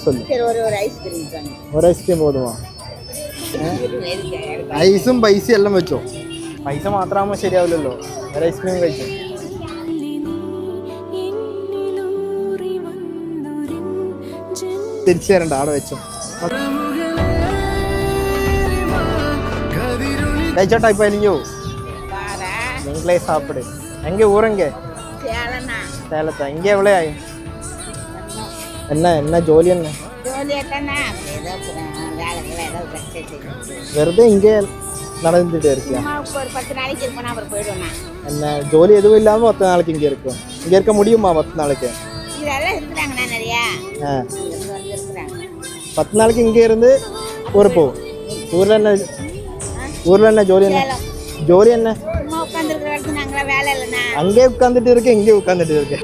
சொல்லு. சரி ஒரு ஐஸ்கிரீம் தாங்க. ஒரு ஐஸ்கிரீம் போதுமா? ഐസും പൈസയും എല്ലാം വെച്ചോ. പൈസ മാത്രമാകുമ്പോൾ ശരിയാവില്ലല്ലോ. ഒരു ഐസ്ക്രീം കഴിച്ചു. തിരിച്ചു തരണ്ട, അവിടെ വെച്ചോ. കഴിച്ചോട്ടാ ഇപ്പൊ എനിക്ക് പോകും. നിങ്ങളെ സാപ്പിട്. എങ്ക ഊരെങ്ക? சேலத்தா. இங்கே எவ்வளோ ஆகும்? என்ன ஜோலி என்ன? வெறுതെ இங்கே நடந்துட்டு இருக்கியா? என்ன ஜோலி எதுவும் இல்லாம 10 நாளைக்கு இங்கே இருக்கும்? இங்கே இருக்க முடியுமா 10 நாளைக்கு? 10 நாளைக்கு இங்கே இருந்து ஊர் போ. ஊர்ல என்ன ஜோலி என்ன? ஜோலி என்ன? அங்கே உட்காந்துட்டு இருக்க, இங்கே உட்காந்துட்டு இருக்க.